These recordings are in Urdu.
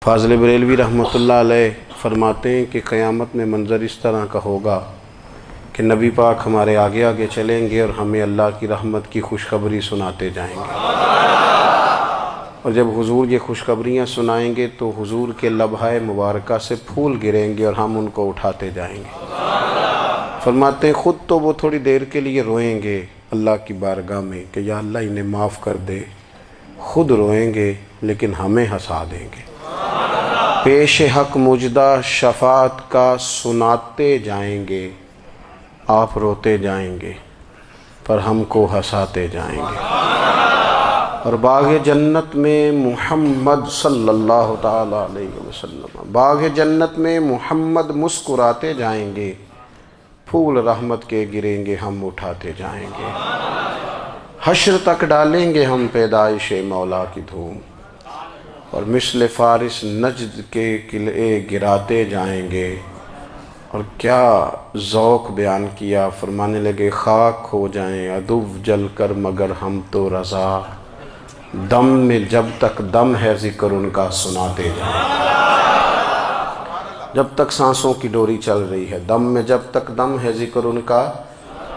فاضل بریلوی رحمۃ اللہ علیہ فرماتے ہیں کہ قیامت میں منظر اس طرح کا ہوگا کہ نبی پاک ہمارے آگے آگے چلیں گے اور ہمیں اللہ کی رحمت کی خوشخبری سناتے جائیں گے، اور جب حضور یہ خوشخبریاں سنائیں گے تو حضور کے لبھائے مبارکہ سے پھول گریں گے اور ہم ان کو اٹھاتے جائیں گے۔ فرماتے ہیں خود تو وہ تھوڑی دیر کے لیے روئیں گے اللہ کی بارگاہ میں کہ یا اللہ انہیں معاف کر دے، خود روئیں گے لیکن ہمیں ہنسا دیں گے۔ پیش حق مجدہ شفاعت کا سناتے جائیں گے، آپ روتے جائیں گے پر ہم کو ہنساتے جائیں گے۔ اور باغ جنت میں محمد صلی اللہ تعالیٰ علیہ وسلم، باغ جنت میں محمد مسکراتے جائیں گے، پھول رحمت کے گریں گے ہم اٹھاتے جائیں گے۔ حشر تک ڈالیں گے ہم پیدائش مولا کی دھوم، اور مثل فارس نجد کے قلعے گراتے جائیں گے۔ اور کیا ذوق بیان کیا، فرمانے لگے خاک ہو جائیں عدو جل کر مگر ہم تو رضا، دم میں جب تک دم ہے ذکر ان کا سناتے جائیں گے۔ جب تک سانسوں کی ڈوری چل رہی ہے، دم میں جب تک دم ہے ذکر ان کا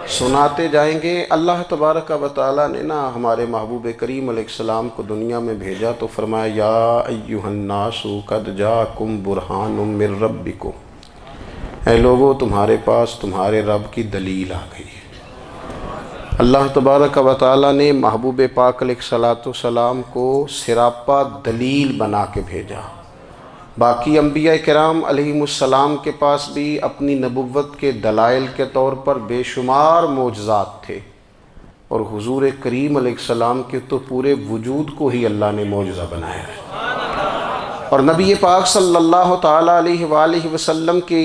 سناتے جائیں گے۔ اللہ تبارک و تعالیٰ نے ہمارے محبوب کریم علیہ السلام کو دنیا میں بھیجا تو فرمایا یا ایھا الناس قد جاءکم برہان من ربکم، اے لوگو تمہارے پاس تمہارے رب کی دلیل آ گئی ہے۔ اللہ تبارک و تعالیٰ نے محبوب پاک علیہ السلام کو سراپا دلیل بنا کے بھیجا۔ باقی انبیاء کرام علیہم السلام کے پاس بھی اپنی نبوت کے دلائل کے طور پر بے شمار معجزات تھے، اور حضور کریم علیہ السلام کے تو پورے وجود کو ہی اللہ نے معجزہ بنایا ہے۔ اور نبی پاک صلی اللہ تعالیٰ علیہ وآلہ وسلم کی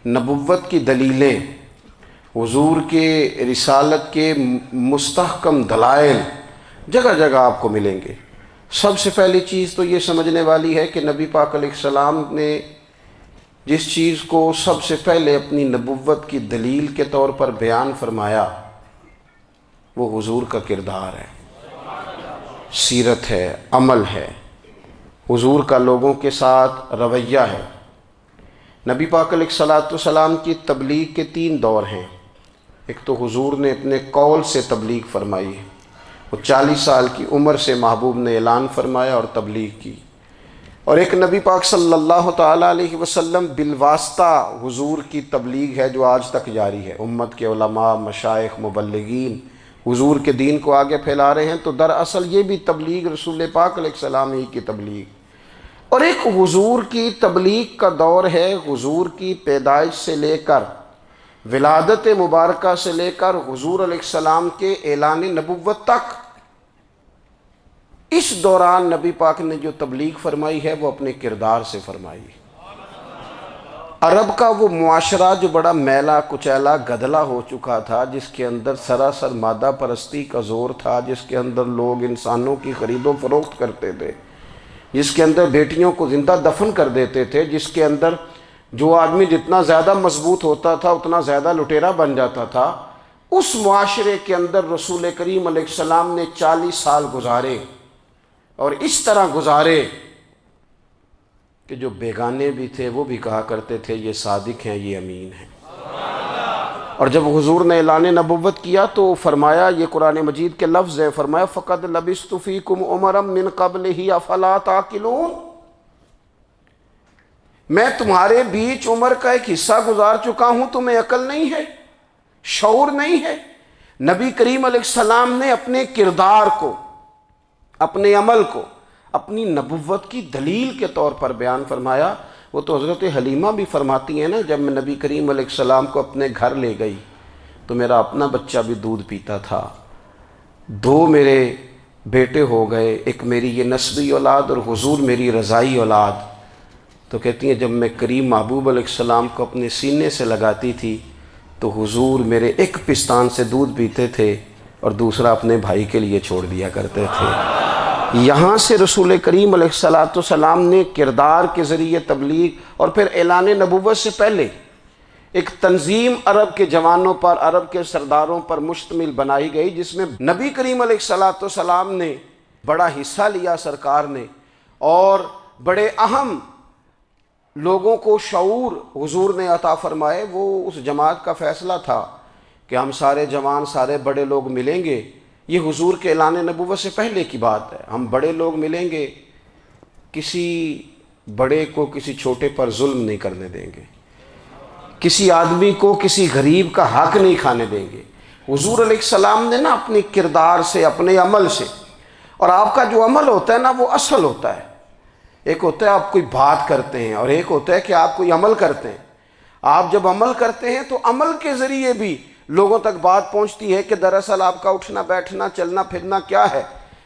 نبوت کی دلیلیں، حضور کے رسالت کے مستحکم دلائل جگہ جگہ آپ کو ملیں گے۔ سب سے پہلی چیز تو یہ سمجھنے والی ہے کہ نبی پاک علیہ السلام نے جس چیز کو سب سے پہلے اپنی نبوت کی دلیل کے طور پر بیان فرمایا وہ حضور کا کردار ہے، سیرت ہے، عمل ہے، حضور کا لوگوں کے ساتھ رویہ ہے۔ نبی پاک علیہ السلام کی تبلیغ کے 3 دور ہیں۔ ایک تو حضور نے اپنے قول سے تبلیغ فرمائی، وہ 40 سال کی عمر سے محبوب نے اعلان فرمایا اور تبلیغ کی۔ اور ایک نبی پاک صلی اللہ تعالیٰ علیہ وسلم بالواسطہ حضور کی تبلیغ ہے جو آج تک جاری ہے۔ امت کے علماء، مشائخ، مبلغین حضور کے دین کو آگے پھیلا رہے ہیں، تو دراصل یہ بھی تبلیغ رسول پاک علیہ السلام ہی کی تبلیغ۔ اور ایک حضور کی تبلیغ کا دور ہے، حضور کی پیدائش سے لے کر ولادت مبارکہ سے لے کر حضور علیہ السلام کے اعلان نبوت تک۔ اس دوران نبی پاک نے جو تبلیغ فرمائی ہے وہ اپنے کردار سے فرمائی۔ عرب کا وہ معاشرہ جو بڑا میلا کچیلا گدلا ہو چکا تھا، جس کے اندر سراسر مادہ پرستی کا زور تھا، جس کے اندر لوگ انسانوں کی خرید و فروخت کرتے تھے، جس کے اندر بیٹیوں کو زندہ دفن کر دیتے تھے، جس کے اندر جو آدمی جتنا زیادہ مضبوط ہوتا تھا اتنا زیادہ لٹیرا بن جاتا تھا، اس معاشرے کے اندر رسول کریم علیہ السلام نے 40 سال گزارے، اور اس طرح گزارے کہ جو بیگانے بھی تھے وہ بھی کہا کرتے تھے یہ صادق ہیں، یہ امین ہیں۔ اور جب حضور نے اعلان نبوت کیا تو فرمایا، یہ قرآن مجید کے لفظ ہے، فرمایا فَقَدْ لَبِثْتُ فِيكُمْ عُمَرًا مِّن قَبْلِهِ أَفَلَا تَعْقِلُونَ، میں تمہارے بیچ عمر کا ایک حصہ گزار چکا ہوں، تمہیں عقل نہیں ہے، شعور نہیں ہے۔ نبی کریم علیہ السلام نے اپنے کردار کو، اپنے عمل کو اپنی نبوت کی دلیل کے طور پر بیان فرمایا۔ وہ تو حضرت حلیمہ بھی فرماتی ہیں نا، جب میں نبی کریم علیہ السلام کو اپنے گھر لے گئی تو میرا اپنا بچہ بھی دودھ پیتا تھا، 2 میرے بیٹے ہو گئے، ایک میری یہ نسبی اولاد اور حضور میری رضائی اولاد۔ تو کہتی ہیں جب میں کریم محبوب علیہ السلام کو اپنے سینے سے لگاتی تھی تو حضور میرے ایک پستان سے دودھ پیتے تھے اور دوسرا اپنے بھائی کے لیے چھوڑ دیا کرتے تھے۔ یہاں سے رسول کریم علیہ السلام نے کردار کے ذریعے تبلیغ، اور پھر اعلان نبوت سے پہلے ایک تنظیم عرب کے جوانوں پر، عرب کے سرداروں پر مشتمل بنائی گئی، جس میں نبی کریم علیہ السلام نے بڑا حصہ لیا سرکار نے، اور بڑے اہم لوگوں کو شعور حضور نے عطا فرمائے، وہ اس جماعت کا فیصلہ تھا کہ ہم سارے جوان، سارے بڑے لوگ ملیں گے۔ یہ حضور کے اعلان نبوت سے پہلے کی بات ہے۔ ہم بڑے لوگ ملیں گے، کسی بڑے کو کسی چھوٹے پر ظلم نہیں کرنے دیں گے، کسی آدمی کو کسی غریب کا حق نہیں کھانے دیں گے۔ حضور علیہ السلام نے نا اپنی کردار سے، اپنے عمل سے، اور آپ کا جو عمل ہوتا ہے نا وہ اصل ہوتا ہے۔ ایک ہوتا ہے آپ کوئی بات کرتے ہیں اور ایک ہوتا ہے کہ آپ کوئی عمل کرتے ہیں۔ آپ جب عمل کرتے ہیں تو عمل کے ذریعے بھی لوگوں تک بات پہنچتی ہے کہ دراصل آپ کا اٹھنا بیٹھنا چلنا پھرنا کیا ہے۔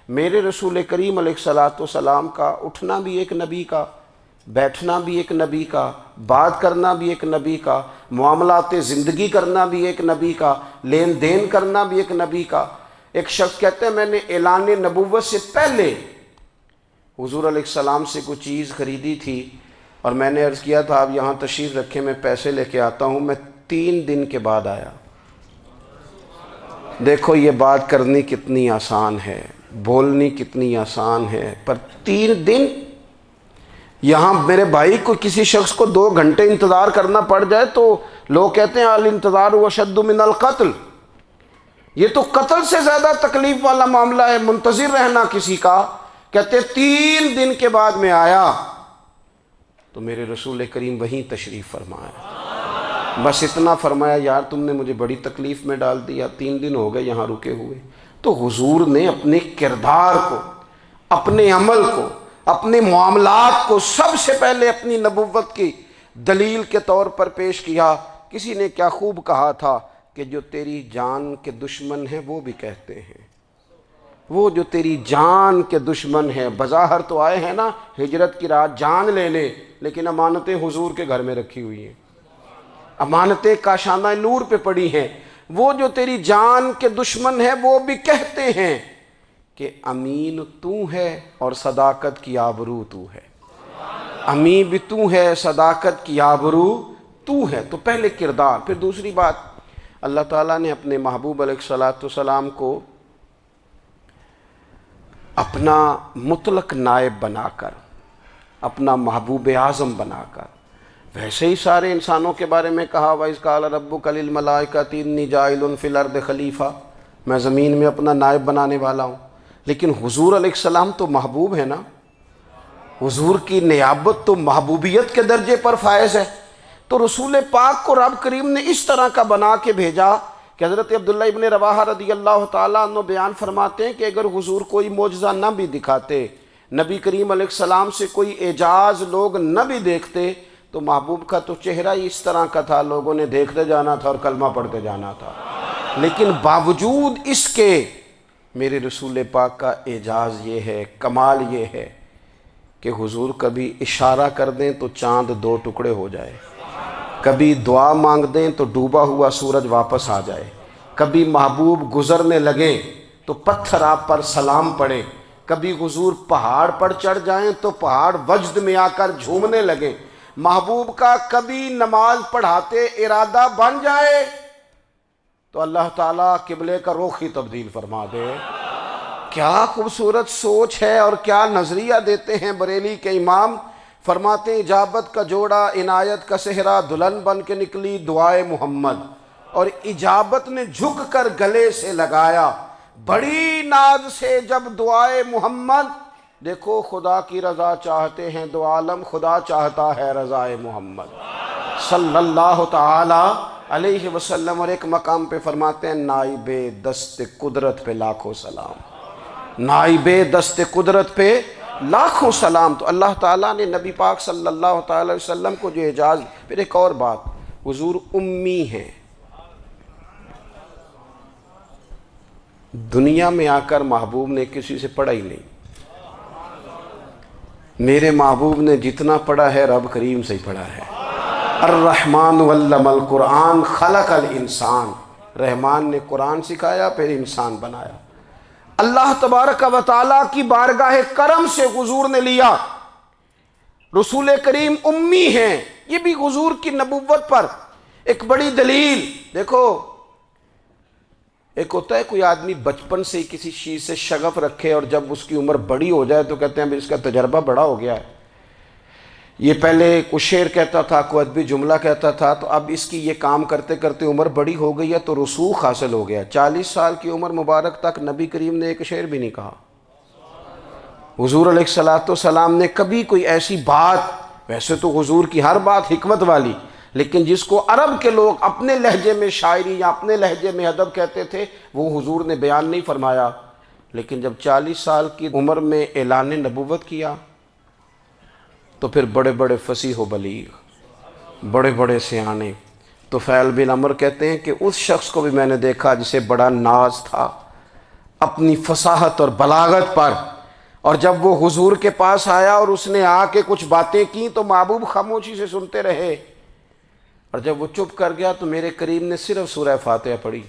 میرے رسول کریم علیہ الصلاۃ والسلام کا اٹھنا بھی ایک نبی کا، بیٹھنا بھی ایک نبی کا، بات کرنا بھی ایک نبی کا، معاملات زندگی کرنا بھی ایک نبی کا، لین دین کرنا بھی ایک نبی کا۔ ایک شخص کہتے ہیں میں نے اعلان نبوت سے پہلے حضور علیہ السلام سے کوئی چیز خریدی تھی اور میں نے عرض کیا تھا آپ یہاں تشریف رکھیں، میں پیسے لے کے آتا ہوں۔ میں 3 دن کے بعد آیا۔ دیکھو یہ بات کرنی کتنی آسان ہے، بولنی کتنی آسان ہے، پر 3 دن یہاں میرے بھائی کو کسی شخص کو 2 گھنٹے انتظار کرنا پڑ جائے تو لوگ کہتے ہیں الانتظار اشد من القتل، یہ تو قتل سے زیادہ تکلیف والا معاملہ ہے منتظر رہنا کسی کا۔ کہتے 3 دن کے بعد میں آیا تو میرے رسول کریم وہیں تشریف فرمایا۔ بس اتنا فرمایا یار تم نے مجھے بڑی تکلیف میں ڈال دیا، 3 دن ہو گئے یہاں رکے ہوئے۔ تو حضور نے اپنے کردار کو، اپنے عمل کو، اپنے معاملات کو سب سے پہلے اپنی نبوت کی دلیل کے طور پر پیش کیا۔ کسی نے کیا خوب کہا تھا کہ جو تیری جان کے دشمن ہیں وہ بھی کہتے ہیں، وہ جو تیری جان کے دشمن ہیں، بظاہر تو آئے ہیں نا ہجرت کی رات جان لے لے، لیکن امانتیں حضور کے گھر میں رکھی ہوئی ہیں، امانتیں کاشانہ نور پہ پڑی ہیں۔ وہ جو تیری جان کے دشمن ہیں وہ بھی کہتے ہیں کہ امین تو ہے اور صداقت کی آبرو تو ہے، امین بھی تو ہے، صداقت کی آبرو تو ہے۔ تو پہلے کردار۔ پھر دوسری بات، اللہ تعالیٰ نے اپنے محبوب علیہ الصلاۃ والسلام کو اپنا مطلق نائب بنا کر، اپنا محبوب اعظم بنا کر، ویسے ہی سارے انسانوں کے بارے میں کہا وَإِذْ قَالَ رَبُّكَ لِلْمَلَائِكَةِ إِنِّي جَاعِلٌ فِي الْأَرْضِ خلیفہ، میں زمین میں اپنا نائب بنانے والا ہوں۔ لیکن حضور علیہ السلام تو محبوب ہے نا، حضور کی نیابت تو محبوبیت کے درجے پر فائز ہے۔ تو رسول پاک کو رب کریم نے اس طرح کا بنا کے بھیجا کہ حضرت عبداللہ ابن رواحہ رضی اللہ تعالیٰ عنہ بیان فرماتے ہیں کہ اگر حضور کوئی معجزہ نہ بھی دکھاتے، نبی کریم علیہ السلام سے کوئی اعجاز لوگ نہ بھی دیکھتے، تو محبوب کا تو چہرہ ہی اس طرح کا تھا، لوگوں نے دیکھتے جانا تھا اور کلمہ پڑھتے جانا تھا۔ لیکن باوجود اس کے میرے رسول پاک کا اعجاز یہ ہے، کمال یہ ہے کہ حضور کبھی اشارہ کر دیں تو چاند 2 ٹکڑے ہو جائے، کبھی دعا مانگ دیں تو ڈوبا ہوا سورج واپس آ جائے، کبھی محبوب گزرنے لگیں تو پتھر آپ پر سلام پڑے، کبھی حضور پہاڑ پر چڑھ جائیں تو پہاڑ وجد میں آ کر جھومنے لگیں، محبوب کا کبھی نماز پڑھاتے ارادہ بن جائے تو اللہ تعالیٰ قبلے کا رخ ہی تبدیل فرما دے۔ کیا خوبصورت سوچ ہے اور کیا نظریہ دیتے ہیں بریلی کے امام۔ فرماتے ہیں اجابت کا جوڑا عنایت کا صحرا، دلہن بن کے نکلی دعائے محمد، اور اجابت نے جھک کر گلے سے لگایا بڑی ناز سے جب دعائے محمد۔ دیکھو خدا کی رضا چاہتے ہیں دو عالم، خدا چاہتا ہے رضائے محمد صلی اللہ تعالی علیہ وسلم۔ اور ایک مقام پہ فرماتے ہیں نائب دست قدرت پہ لاکھوں سلام، نائب دست قدرت پہ لاکھوں سلام۔ تو اللہ تعالیٰ نے نبی پاک صلی اللہ تعالی علیہ وسلم کو جو اعجاز۔ پھر ایک اور بات، حضور امی ہیں، دنیا میں آ کر محبوب نے کسی سے پڑھا ہی نہیں۔ میرے محبوب نے جتنا پڑھا ہے رب کریم سے ہی پڑھا ہے۔ الرحمن علم القرآن خلق الانسان، رحمان نے قرآن سکھایا پھر انسان بنایا۔ اللہ تبارک و تعالیٰ کی بارگاہ کرم سے حضور نے لیا۔ رسول کریم امی ہیں، یہ بھی حضور کی نبوت پر ایک بڑی دلیل۔ دیکھو ایک ہوتا ہے کوئی آدمی بچپن سے کسی چیز سے شغف رکھے اور جب اس کی عمر بڑی ہو جائے تو کہتے ہیں اس کا تجربہ بڑا ہو گیا ہے، یہ پہلے کچھ شعر کہتا تھا، کوئی ادبی جملہ کہتا تھا، تو اب اس کی یہ کام کرتے کرتے عمر بڑی ہو گئی ہے تو رسوخ حاصل ہو گیا۔ 40 سال کی عمر مبارک تک نبی کریم نے ایک شعر بھی نہیں کہا۔ حضور علیہ السلام نے کبھی کوئی ایسی بات، ویسے تو حضور کی ہر بات حکمت والی، لیکن جس کو عرب کے لوگ اپنے لہجے میں شاعری یا اپنے لہجے میں ادب کہتے تھے، وہ حضور نے بیان نہیں فرمایا۔ لیکن جب 40 سال کی عمر میں اعلان نبوت کیا تو پھر بڑے بڑے فصیح و بلیغ، بڑے بڑے سیانے طفیل بن عمر کہتے ہیں کہ اس شخص کو بھی میں نے دیکھا جسے بڑا ناز تھا اپنی فصاحت اور بلاغت پر، اور جب وہ حضور کے پاس آیا اور اس نے آ کے کچھ باتیں کی تو محبوب خاموشی سے سنتے رہے، اور جب وہ چپ کر گیا تو میرے کریم نے صرف سورہ فاتحہ پڑھی۔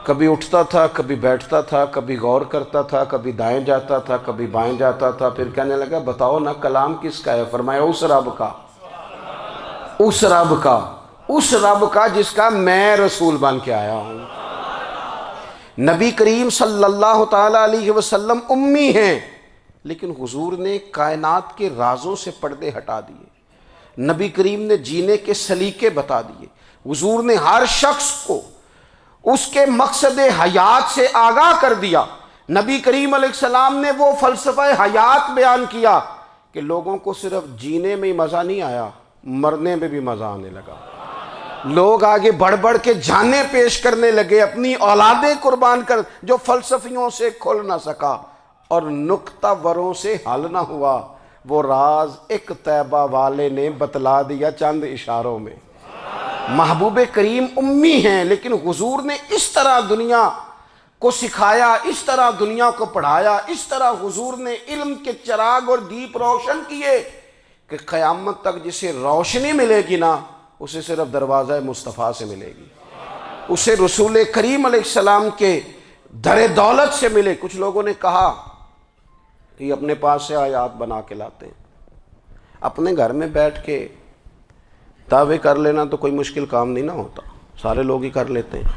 کبھی اٹھتا تھا، کبھی بیٹھتا تھا، کبھی غور کرتا تھا، کبھی دائیں جاتا تھا، کبھی بائیں جاتا تھا، پھر کہنے لگا بتاؤ نا کلام کس کا ہے؟ فرمایا اس رب کا، اس رب کا، اس رب کا جس کا میں رسول بن کے آیا ہوں۔ نبی کریم صلی اللہ تعالیٰ علیہ وسلم امی ہیں، لیکن حضور نے کائنات کے رازوں سے پردے ہٹا دیے، نبی کریم نے جینے کے سلیقے بتا دیے، حضور نے ہر شخص کو اس کے مقصد حیات سے آگاہ کر دیا۔ نبی کریم علیہ السلام نے وہ فلسفہ حیات بیان کیا کہ لوگوں کو صرف جینے میں ہی مزہ نہیں آیا، مرنے میں بھی مزہ آنے لگا۔ لوگ آگے بڑھ بڑھ کے جانیں پیش کرنے لگے، اپنی اولادیں قربان کر، جو فلسفیوں سے کھل نہ سکا اور نکتہ وروں سے حل نہ ہوا، وہ راز ایک طیبہ والے نے بتلا دیا چند اشاروں میں۔ محبوب کریم امی ہیں، لیکن حضور نے اس طرح دنیا کو سکھایا، اس طرح دنیا کو پڑھایا، اس طرح حضور نے علم کے چراغ اور دیپ روشن کیے کہ قیامت تک جسے روشنی ملے گی نا، اسے صرف دروازہ مصطفیٰ سے ملے گی، اسے رسول کریم علیہ السلام کے در دولت سے ملے۔ کچھ لوگوں نے کہا کہ یہ اپنے پاس سے آیات بنا کے لاتے ہیں، اپنے گھر میں بیٹھ کے دعوے کر لینا تو کوئی مشکل کام نہیں نہ ہوتا، سارے لوگ ہی کر لیتے ہیں۔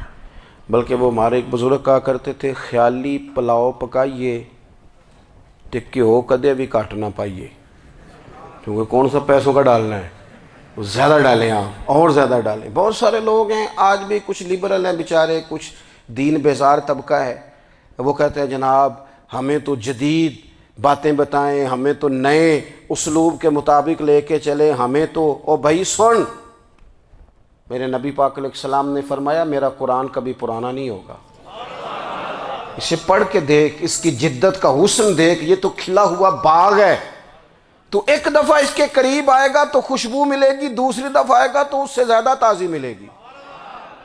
بلکہ وہ ہمارے ایک بزرگ کہا کرتے تھے، خیالی پلاؤ پکائیے ٹکی ہو کدے بھی کاٹ نہ پائیے، کیونکہ کون سا پیسوں کا ڈالنا ہے، زیادہ ڈالیں آپ اور زیادہ ڈالیں۔ بہت سارے لوگ ہیں آج بھی، کچھ لبرل ہیں بیچارے، کچھ دین بیزار طبقہ ہے، وہ کہتے ہیں جناب ہمیں تو جدید باتیں بتائیں، ہمیں تو نئے اسلوب کے مطابق لے کے چلے، ہمیں تو او بھائی سن، میرے نبی پاک علیہ السلام نے فرمایا میرا قرآن کبھی پرانا نہیں ہوگا، اسے پڑھ کے دیکھ، اس کی جدت کا حسن دیکھ، یہ تو کھلا ہوا باغ ہے، تو ایک دفعہ اس کے قریب آئے گا تو خوشبو ملے گی، دوسری دفعہ آئے گا تو اس سے زیادہ تازی ملے گی،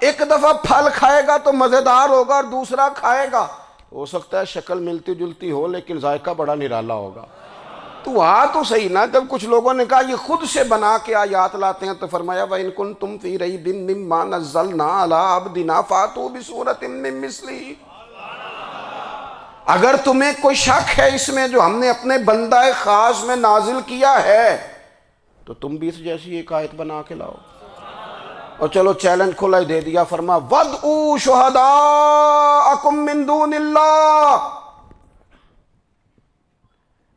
ایک دفعہ پھل کھائے گا تو مزیدار ہوگا اور دوسرا کھائے گا ہو سکتا ہے شکل ملتی جلتی ہو لیکن ذائقہ بڑا نرالا ہوگا۔ تو تو صحیح نا، جب کچھ لوگوں نے کہا یہ خود سے بنا کے آیات لاتے ہیں تو فرمایا وَإِن كُنتُمْ فِي رَيْبٍ مِّمَّا نَزَّلْنَا عَلَىٰ عَبْدِنَا فَأْتُوا بِسُورَةٍ مِّن مِّثْلِهِ، اگر تمہیں کوئی شک ہے اس میں جو ہم نے اپنے بندہ خاص میں نازل کیا ہے تو تم بھی اس جیسی ایک آیت بنا کے لاؤ۔ اور چلو چیلنج کھلا ہی دے دیا، فرما وَادْعُوا شُهَدَاءَكُم مِّن دُونِ اللَّهِ،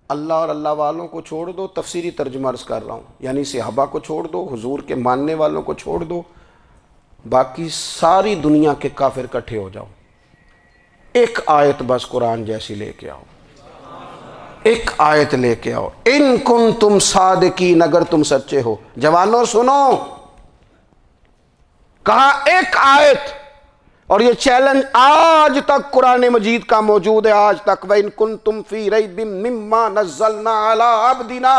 اللہ اور اللہ والوں کو چھوڑ دو، تفسیری ترجمہ عرض کر رہا ہوں، یعنی صحابہ کو چھوڑ دو، حضور کے ماننے والوں کو چھوڑ دو، باقی ساری دنیا کے کافر اکٹھے ہو جاؤ، ایک آیت بس قرآن جیسی لے کے آؤ، ایک آیت لے کے آؤ، ان کنتم صادقین، اگر تم سچے ہو۔ جوانوں سنو، کہا ایک آیت، اور یہ چیلنج آج تک قرآن مجید کا موجود ہے، آج تک وَإِن كُنتُمْ فِي رَيْبٍ مِّمَّا نَزَّلْنَا عَلَىٰ عَبْدِنَا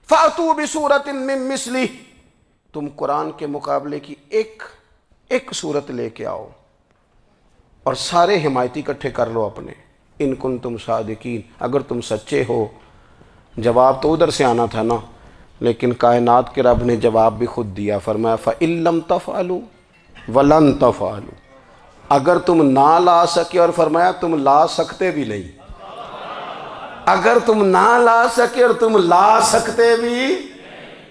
فَأْتُوا بِسُورَةٍ مِّن مِّثْلِهِ، تم قرآن کے مقابلے کی ایک صورت لے کے آؤ اور سارے حمایتی اکٹھے کر لو اپنے، ان کنتم صادقین، اگر تم سچے ہو۔ جواب تو ادھر سے آنا تھا نا، لیکن کائنات کے رب نے جواب بھی خود دیا، فرمایا فَإِن لَّمْ تَفْعَلُوا وَلَن تَفْعَلُوا، اگر تم نہ لا سکے، اور فرمایا تم لا سکتے بھی نہیں، اگر تم نہ لا سکے اور تم لا سکتے بھی،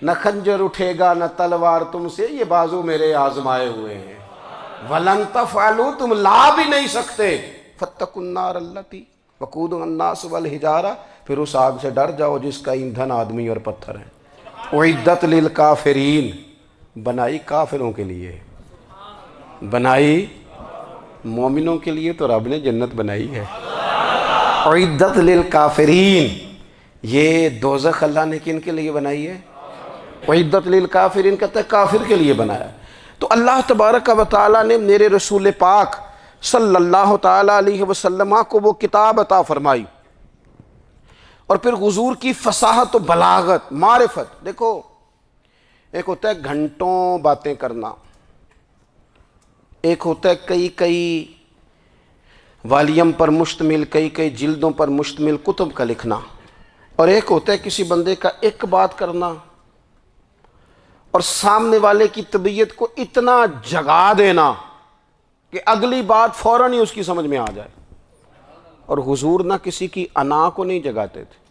نہ خنجر اٹھے گا نہ تلوار تم سے، یہ بازو میرے آزمائے ہوئے ہیں، وَلَن تَفْعَلُوا، تم لا بھی نہیں سکتے، فَاتَّقُوا النَّارَ الَّتِي وَقُودُهَا النَّاسُ وَالْحِجَارَةُ، پھر اس آگ سے ڈر جاؤ جس کا ایندھن آدمی اور پتھر ہے۔ اعدت للکافرین، بنائی کافروں کے لیے، بنائی مومنوں کے لیے تو رب نے جنت بنائی ہے۔ اعدت للکافرین، یہ دوزخ اللہ نے کن کے لیے بنائی ہے؟ اعدت للکافرین کہتا ہے کافر کے لیے بنایا۔ تو اللہ تبارک و تعالیٰ نے میرے رسول پاک صلی اللہ تعالیٰ علیہ وسلم کو وہ کتاب عطا فرمائی، اور پھر حضور کی فصاحت و بلاغت، معرفت۔ دیکھو ایک ہوتا ہے گھنٹوں باتیں کرنا، ایک ہوتا ہے کئی والیم پر مشتمل، کئی جلدوں پر مشتمل کتب کا لکھنا، اور ایک ہوتا ہے کسی بندے کا ایک بات کرنا اور سامنے والے کی طبیعت کو اتنا جگا دینا کہ اگلی بات فوراً ہی اس کی سمجھ میں آ جائے۔ اور حضور نہ کسی کی انا کو نہیں جگاتے تھے۔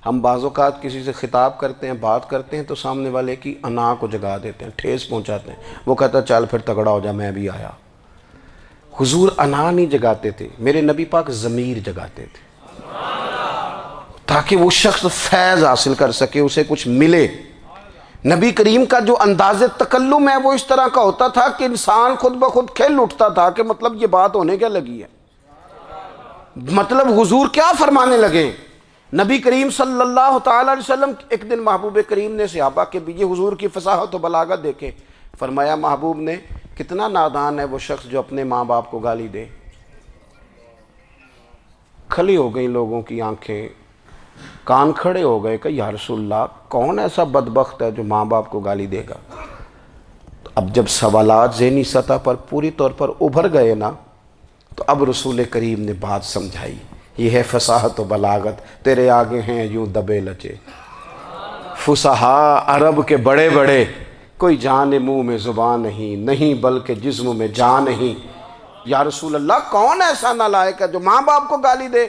ہم بعض اوقات کسی سے خطاب کرتے ہیں، بات کرتے ہیں تو سامنے والے کی انا کو جگا دیتے ہیں، ٹھیس پہنچاتے ہیں، وہ کہتا ہے چل پھر تگڑا ہو جا میں بھی آیا۔ حضور انا نہیں جگاتے تھے، میرے نبی پاک ضمیر جگاتے تھے تاکہ وہ شخص فیض حاصل کر سکے، اسے کچھ ملے۔ نبی کریم کا جو انداز تکلم ہے وہ اس طرح کا ہوتا تھا کہ انسان خود بخود کھل اٹھتا تھا کہ مطلب یہ بات ہونے کیا لگی ہے، مطلب حضور کیا فرمانے لگے۔ نبی کریم صلی اللہ تعالیٰ علیہ وسلم، ایک دن محبوب کریم نے صحابہ کے بیچ حضور کی فصاحت و بلاغت دیکھے، فرمایا محبوب نے کتنا نادان ہے وہ شخص جو اپنے ماں باپ کو گالی دے۔ کھلی ہو گئی لوگوں کی آنکھیں، کان کھڑے ہو گئے کہ یا رسول اللہ کون ایسا بدبخت ہے جو ماں باپ کو گالی دے گا۔ اب جب سوالات ذہنی سطح پر پوری طور پر ابھر گئے نا، تو اب رسول کریم نے بات سمجھائی۔ یہ ہے فصاحت و بلاغت، تیرے آگے ہیں یوں دبے لچے فصحاء عرب کے بڑے بڑے، کوئی جان منہ میں زبان نہیں بلکہ جسم میں جان نہیں۔ یا رسول اللہ کون ایسا نالائق ہے جو ماں باپ کو گالی دے؟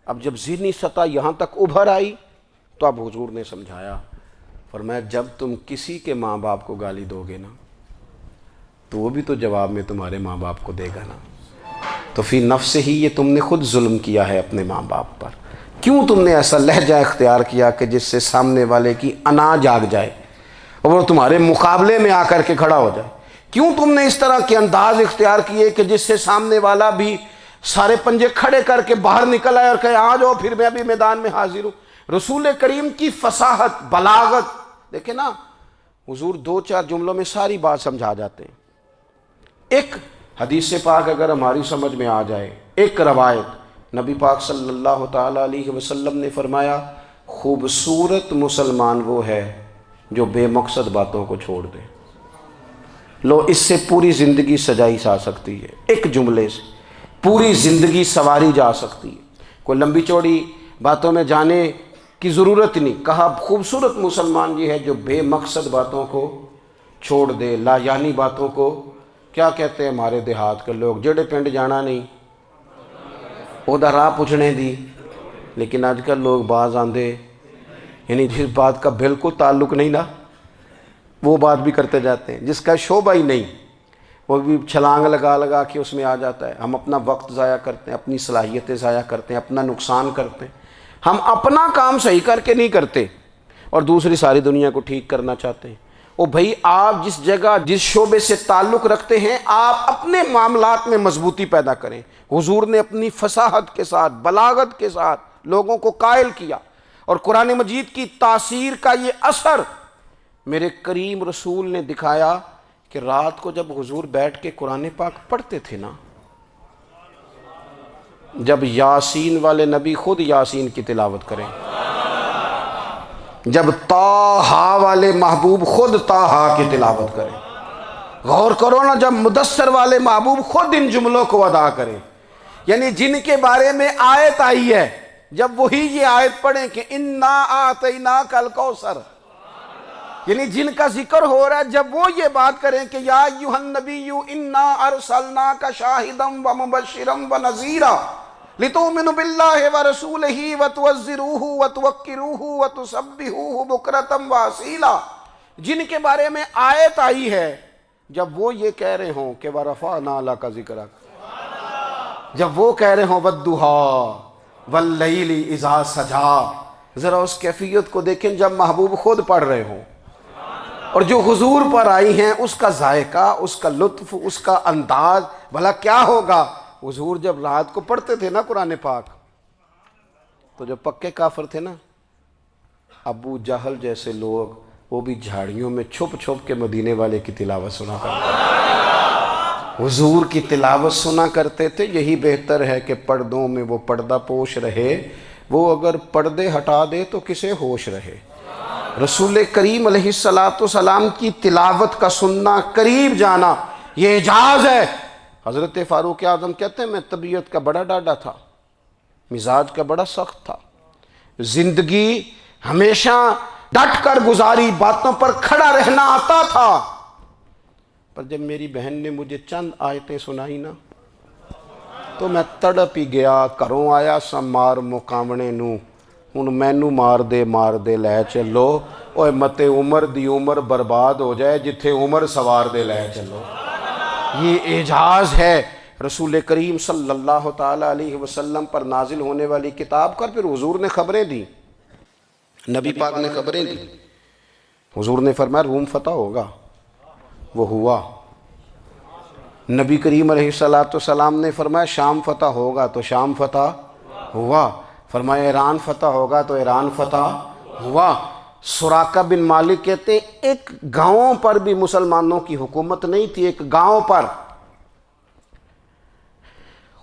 اب جب ذہنی سطح یہاں تک ابھر آئی تو اب حضور نے سمجھایا، فرمایا جب تم کسی کے ماں باپ کو گالی دو گے نا تو وہ بھی تو جواب میں تمہارے ماں باپ کو دے گا نا، تو فی نفس ہی یہ تم نے خود ظلم کیا ہے اپنے ماں باپ پر۔ کیوں تم نے ایسا لہجہ اختیار کیا کہ جس سے سامنے والے کی انا جاگ جائے اور وہ تمہارے مقابلے میں آ کر کے کھڑا ہو جائے؟ کیوں تم نے اس طرح کے انداز اختیار کیے کہ جس سے سامنے والا بھی سارے پنجے کھڑے کر کے باہر نکل آئے اور کہے آ جاؤ پھر میں بھی میدان میں حاضر ہوں؟ رسول کریم کی فصاحت، بلاغت دیکھیں نا، حضور 2-4 جملوں میں ساری بات سمجھا جاتے ہیں۔ ایک حدیث پاک اگر ہماری سمجھ میں آ جائے، ایک روایت، نبی پاک صلی اللہ تعالیٰ علیہ وسلم نے فرمایا خوبصورت مسلمان وہ ہے جو بے مقصد باتوں کو چھوڑ دے۔ لو اس سے پوری زندگی سجائی جا سکتی ہے، ایک جملے سے پوری زندگی سواری جا سکتی ہے، کوئی لمبی چوڑی باتوں میں جانے کی ضرورت نہیں۔ کہا خوبصورت مسلمان یہ ہے جو بے مقصد باتوں کو چھوڑ دے، لا یعنی باتوں کو، کیا کہتے ہیں ہمارے دیہات کے لوگ، جڑے پنڈ جانا نہیں ادھر راہ پوچھنے دی۔ لیکن آج کل لوگ باز آندے، یعنی جس بات کا بالکل تعلق نہیں نا وہ بات بھی کرتے جاتے ہیں، جس کا شعبہ ہی نہیں وہ بھی چھلانگ لگا کے اس میں آ جاتا ہے۔ ہم اپنا وقت ضائع کرتے ہیں، اپنی صلاحیتیں ضائع کرتے ہیں، اپنا نقصان کرتے ہیں۔ ہم اپنا کام صحیح کر کے نہیں کرتے اور دوسری ساری دنیا کو ٹھیک کرنا چاہتے ہیں۔ او بھائی آپ جس جگہ جس شعبے سے تعلق رکھتے ہیں آپ اپنے معاملات میں مضبوطی پیدا کریں۔ حضور نے اپنی فصاحت کے ساتھ، بلاغت کے ساتھ لوگوں کو قائل کیا، اور قرآن مجید کی تاثیر کا یہ اثر میرے کریم رسول نے دکھایا کہ رات کو جب حضور بیٹھ کے قرآن پاک پڑھتے تھے نا، جب یاسین والے نبی خود یاسین کی تلاوت کریں، جب طٰہٰ والے محبوب خود طٰہٰ کی تلاوت کریں، غور کرو نا، جب مدثر والے محبوب خود ان جملوں کو ادا کریں، یعنی جن کے بارے میں آیت آئی ہے جب وہی یہ آیت پڑھیں کہ اِنَّا أَعْطَيْنَاكَ الْكَوْثَرَ، یعنی جن کا ذکر ہو رہا ہے جب وہ یہ بات کریں کہ یا ایھا النبی انا ارسلناک شاہدا ومبشرا ونذیرا لتؤمنوا باللہ ورسولہ وتعزروہ وتوقروہ وتسبحوہ بکرۃ واصیلا، جن کے بارے میں آیت آئی ہے جب وہ یہ کہہ رہے ہوں کہ ورفعنا لک ذکرک، جب وہ کہہ رہے ہوں والضحیٰ واللیل اذا سجا، ذرا اس کیفیت کو دیکھیں جب محبوب خود پڑھ رہے ہوں، اور جو حضور پر آئی ہیں اس کا ذائقہ، اس کا لطف، اس کا انداز بھلا کیا ہوگا۔ حضور جب رات کو پڑھتے تھے نا قرآن پاک، تو جو پکے کافر تھے نا، ابو جہل جیسے لوگ، وہ بھی جھاڑیوں میں چھپ چھپ کے مدینے والے کی تلاوت سنا کرتے تھے، حضور کی تلاوت سنا کرتے تھے۔ یہی بہتر ہے کہ پردوں میں وہ پردہ پوش رہے، وہ اگر پردے ہٹا دے تو کسے ہوش رہے۔ رسول کریم علیہ السلام کی تلاوت کا سننا، قریب جانا، یہ اعجاز ہے۔ حضرت فاروق اعظم کہتے ہیں میں طبیعت کا بڑا ڈاڈا تھا، مزاج کا بڑا سخت تھا، زندگی ہمیشہ ڈٹ کر گزاری، باتوں پر کھڑا رہنا آتا تھا، پر جب میری بہن نے مجھے چند آیتیں سنائی نا تو میں تڑپ ہی گیا۔ کروں آیا سا مار مقامنے نو، ہن مینو مار دے لے چلو، اوے متے عمر دی عمر برباد ہو جائے، جتھے عمر سوار دے لے چلو۔ یہ اعجاز ہے رسول کریم صلی اللہ تعالیٰ علیہ وسلم پر نازل ہونے والی کتاب کا۔ پھر حضور نے خبریں دی، نبی پاک نے خبریں دی۔ حضور نے فرمایا روم فتح ہوگا، وہ ہوا۔ نبی کریم علیہ السلام نے فرمایا شام فتح ہوگا، تو شام فتح ہوا۔ فرمایا ایران فتح ہوگا، تو ایران فتح ہوا۔ سراقہ بن مالک کہتے ہیں ایک گاؤں پر بھی مسلمانوں کی حکومت نہیں تھی، ایک گاؤں پر۔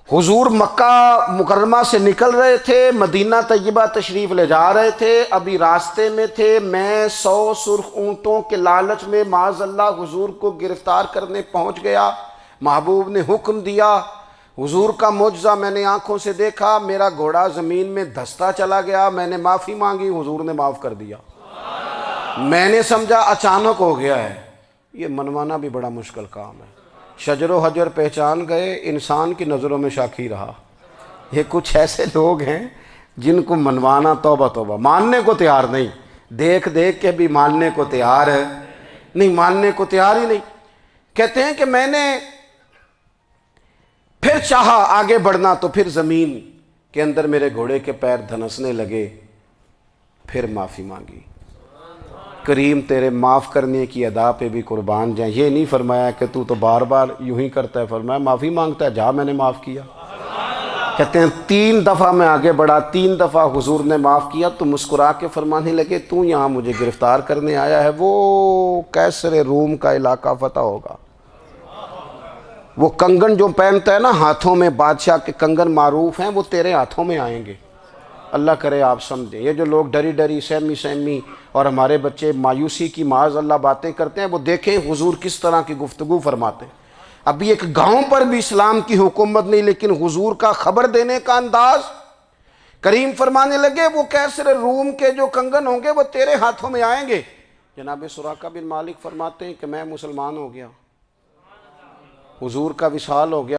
حضور مکہ مکرمہ سے نکل رہے تھے، مدینہ طیبہ تشریف لے جا رہے تھے، ابھی راستے میں تھے، میں 100 سرخ اونٹوں کے لالچ میں معاذ اللہ حضور کو گرفتار کرنے پہنچ گیا۔ محبوب نے حکم دیا، حضور کا معجزہ میں نے آنکھوں سے دیکھا، میرا گھوڑا زمین میں دھستا چلا گیا، میں نے معافی مانگی، حضور نے معاف کر دیا۔ میں نے سمجھا اچانک ہو گیا ہے۔ یہ منوانا بھی بڑا مشکل کام ہے۔ شجر و حجر پہچان گئے، انسان کی نظروں میں شاکی رہا۔ یہ کچھ ایسے لوگ ہیں جن کو منوانا توبہ توبہ، ماننے کو تیار نہیں، دیکھ دیکھ کے بھی ماننے کو تیار ہے نہیں، ماننے کو تیار ہی نہیں۔ کہتے ہیں کہ میں نے پھر چاہا آگے بڑھنا، تو پھر زمین کے اندر میرے گھوڑے کے پیر دھنسنے لگے، پھر معافی مانگی۔ کریم تیرے معاف کرنے کی ادا پہ بھی قربان جائیں۔ یہ نہیں فرمایا کہ تو بار بار یوں ہی کرتا ہے، فرمایا معافی مانگتا ہے، جا میں نے معاف کیا۔ کہتے ہیں 3 دفعہ میں آگے بڑھا، 3 دفعہ حضور نے معاف کیا، تو مسکرا کے فرمانے لگے تو یہاں مجھے گرفتار کرنے آیا ہے، وہ کیسر روم کا علاقہ فتح ہوگا۔ وہ کنگن جو پہنتا ہے نا ہاتھوں میں، بادشاہ کے کنگن معروف ہیں، وہ تیرے ہاتھوں میں آئیں گے۔ اللہ کرے آپ سمجھیں۔ یہ جو لوگ ڈری ڈری سہمی اور ہمارے بچے مایوسی کی معاذ اللہ باتیں کرتے ہیں، وہ دیکھیں حضور کس طرح کی گفتگو فرماتے ہیں۔ ابھی ایک گاؤں پر بھی اسلام کی حکومت نہیں، لیکن حضور کا خبر دینے کا انداز۔ کریم فرمانے لگے وہ کیسر روم کے جو کنگن ہوں گے وہ تیرے ہاتھوں میں آئیں گے۔ جناب سراقہ بن مالک فرماتے ہیں کہ میں مسلمان ہو گیا، حضور کا وصال ہو گیا۔